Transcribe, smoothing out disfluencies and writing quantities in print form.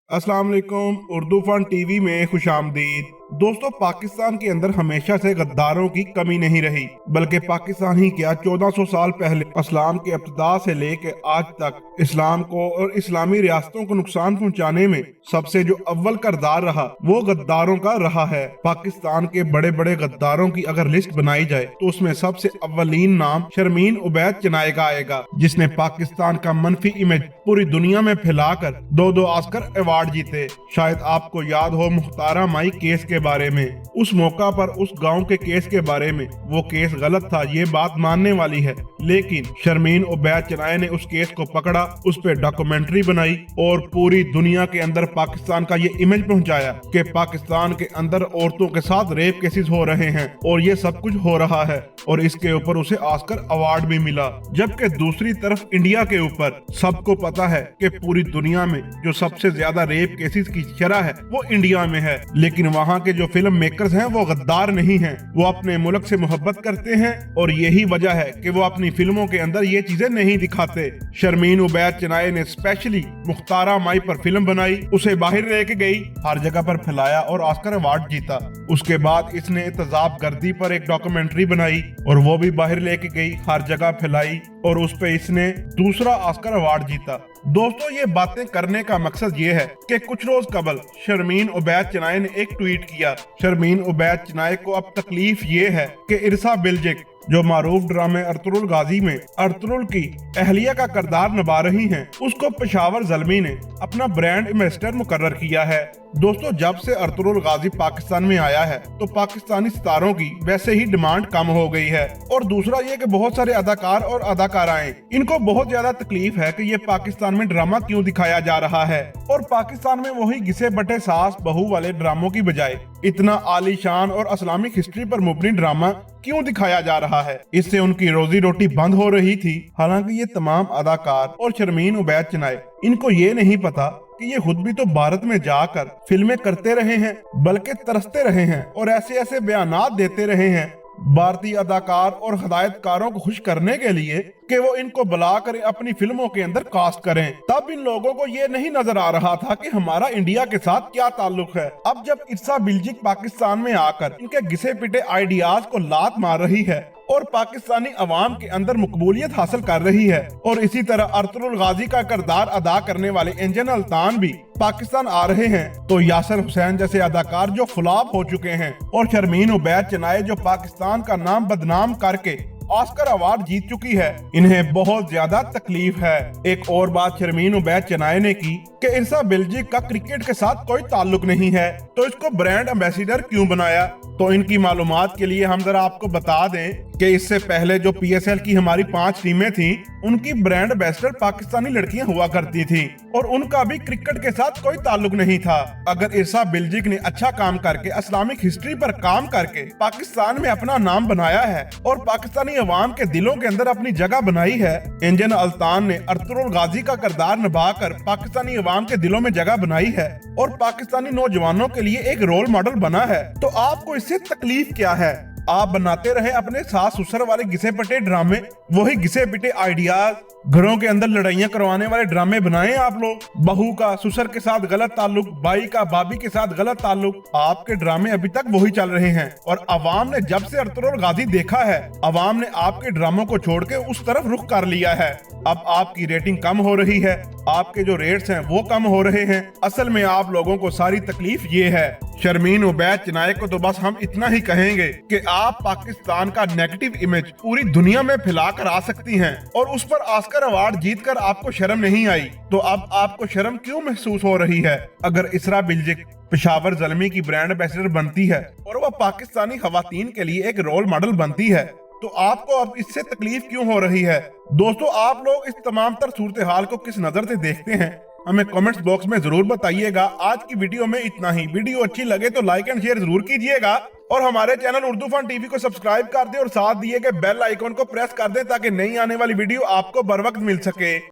अस्सलाम वालेकुम। Urdu fun TV में खुशामदीद। दोस्तों, पाकिस्तान के अंदर हमेशा से गद्दारों की कमी नहीं रही, बल्कि पाकिस्तान ही क्या 1400 साल पहले इस्लाम के इब्तिदा से लेकर आज तक इस्लाम को और इस्लामी रियासतों को नुकसान पहुंचाने में सबसे जो अव्वल किरदार रहा वो गद्दारों का रहा है। पाकिस्तान के बड़े बड़े गद्दारों की अगर लिस्ट बनाई जाए तो उसमें सबसे अव्वलीन नाम शर्मीन उबैद चिनाई का आएगा, जिसने पाकिस्तान का मनफी इमेज पूरी दुनिया में फैलाकर दो ऑस्कर अवार्ड जीते। शायद आपको याद हो मुख्तारा माई केस के बारे में। उस मौका पर उस गांव के केस के बारे में, वो केस गलत था, ये बात मानने वाली है, लेकिन शर्मीन उबैद चिनाई ने उस केस को पकड़ा, उस पे डॉक्यूमेंट्री बनाई और पूरी दुनिया के अंदर पाकिस्तान का ये इमेज पहुंचाया कि पाकिस्तान के अंदर औरतों के साथ रेप केसेस हो रहे हैं और ये सब कुछ हो रहा है, और इसके ऊपर उसे ऑस्कर अवार्ड भी मिला। जबकि दूसरी तरफ इंडिया के ऊपर सबको पता है कि पूरी दुनिया में जो सबसे ज्यादा रेप केसेस की शरह है वो इंडिया में है, लेकिन वहाँ के जो फिल्म मेकर्स हैं वो गद्दार नहीं हैं, वो अपने मुल्क से मोहब्बत करते हैं और यही वजह है कि वो अपनी फिल्मों के अंदर ये चीजें नहीं दिखाते। शर्मीन उबैद चिनाई ने स्पेशली मुख्तारा माई पर फिल्म बनाई, उसे बाहर लेके गई, हर जगह पर फैलाया और ऑस्कर अवार्ड जीता। उसके बाद इसने तेजाब गर्दी पर एक डॉक्यूमेंट्री बनाई और वो भी बाहर लेके गई, हर जगह फैलाई और उस पे इसने दूसरा ऑस्कर अवार्ड जीता। दोस्तों, ये बातें करने का मकसद ये है कि कुछ रोज कबल शर्मीन उबैद चिनाई ने एक ट्वीट किया। शर्मीन उबैद चिनाई को अब तकलीफ ये है कि इरसा बिल्जिक जो मारूफ ड्रामे अर्तुगरुल गाजी में अर्तुगरुल की अहलिया का किरदार निभा रही हैं, उसको पेशावर ज़ल्मी ने अपना ब्रांड एम्बेसडर मुकर्रर किया है। दोस्तों, जब से अर्तुगरुल गाजी पाकिस्तान में आया है तो पाकिस्तानी सितारों की वैसे ही डिमांड कम हो गई है, और दूसरा ये कि बहुत सारे अदाकार और अदाकाराएं इनको बहुत ज्यादा तकलीफ है कि ये पाकिस्तान में ड्रामा क्यों दिखाया जा रहा है, और पाकिस्तान में वही घिसे बटे सास बहू वाले ड्रामों की बजाय इतना आलीशान और इस्लामिक हिस्ट्री पर मुबनी ड्रामा क्यों दिखाया जा रहा है। इससे उनकी रोजी रोटी बंद हो रही थी। हालांकि ये तमाम अदाकार और शर्मीन उबैद चिनाई, इनको ये नहीं पता कि ये खुद भी तो भारत में जाकर फिल्में करते रहे हैं, बल्कि तरसते रहे हैं और ऐसे ऐसे बयानात देते रहे हैं भारतीय अदाकार और हदायतकारों को खुश करने के लिए कि वो इनको बुलाकर अपनी फिल्मों के अंदर कास्ट करें। तब इन लोगों को ये नहीं नजर आ रहा था कि हमारा इंडिया के साथ क्या ताल्लुक है। अब जब इरसा बिल्जिक पाकिस्तान में आकर इनके घिसे पिटे आइडियाज को लात मार रही है और पाकिस्तानी अवाम के अंदर मकबूलियत हासिल कर रही है, और इसी तरह अर्तुगरुल गाजी का किरदार अदा करने वाले इंजन अल्तान भी पाकिस्तान आ रहे हैं, तो यासिर हुसैन जैसे अदाकार जो फ्लॉप हो चुके हैं और शर्मीन उबैद चिनाई जो पाकिस्तान का नाम बदनाम करके ऑस्कर अवार्ड जीत चुकी है, इन्हें बहुत ज्यादा तकलीफ है। एक और बात शर्मीन उबैद चिनाई ने की कि इरसा बिल्जिक का क्रिकेट के साथ कोई ताल्लुक नहीं है, तो इसको ब्रांड एम्बेसडर क्यों बनाया। तो इनकी मालूमात के लिए हम जरा आपको बता दें कि इससे पहले जो PSL की हमारी 5 टीमें थीं, उनकी ब्रांड एम्बेसडर पाकिस्तानी लड़कियां हुआ करती थी और उनका भी क्रिकेट के साथ कोई ताल्लुक नहीं था। अगर इरसा बिल्जिक ने अच्छा काम करके इस्लामिक हिस्ट्री पर काम करके पाकिस्तान में अपना नाम बनाया है और पाकिस्तानी अवाम के दिलों के अंदर अपनी जगह बनाई है, इंजन अल्तान ने अर्तुगरुल गाजी का किरदार निभाकर पाकिस्तानी अवाम के दिलों में जगह बनाई है और पाकिस्तानी नौजवानों के लिए एक रोल मॉडल बना है, तो आपको इससे तकलीफ क्या है। आप बनाते रहे अपने सास ससुर वाले घिसे पिटे ड्रामे, वही घिसे पिटे आइडियाज, घरों के अंदर लड़ाइयाँ करवाने वाले ड्रामे बनाए आप लोग। बहू का ससुर के साथ गलत ताल्लुक, भाई का भाभी के साथ गलत ताल्लुक, आपके ड्रामे अभी तक वही चल रहे हैं। और अवाम ने जब से अर्तुगरुल गाजी देखा है, अवाम ने आपके ड्रामों को छोड़ के उस तरफ रुख कर लिया है। अब आपकी रेटिंग कम हो रही है, आपके जो रेट्स हैं वो कम हो रहे हैं। असल में आप लोगों को सारी तकलीफ ये है। शर्मीन उबैद चिनाई को तो बस हम इतना ही कहेंगे कि आप पाकिस्तान का नेगेटिव इमेज पूरी दुनिया में फैला कर आ सकती हैं, और उस पर ऑस्कर अवार्ड जीतकर आपको शर्म नहीं आई, तो अब आपको शर्म क्यों महसूस हो रही है। अगर इसरा बिल्जिक पेशावर ज़ल्मी की ब्रांड एम्बेसडर बनती है और वह पाकिस्तानी खवातीन के लिए एक रोल मॉडल बनती है, तो आपको अब इससे तकलीफ क्यों हो रही है। दोस्तों, आप लोग इस तमाम तर सूरत हाल को किस नजर से देखते हैं, हमें कमेंट्स बॉक्स में जरूर बताइएगा। आज की वीडियो में इतना ही। वीडियो अच्छी लगे तो लाइक एंड शेयर जरूर कीजिएगा, और हमारे चैनल उर्दू फन टीवी को सब्सक्राइब कर दें और साथ दिए गए बेल आइकॉन को प्रेस कर दें ताकि नई आने वाली वीडियो आपको बर वक्त मिल सके।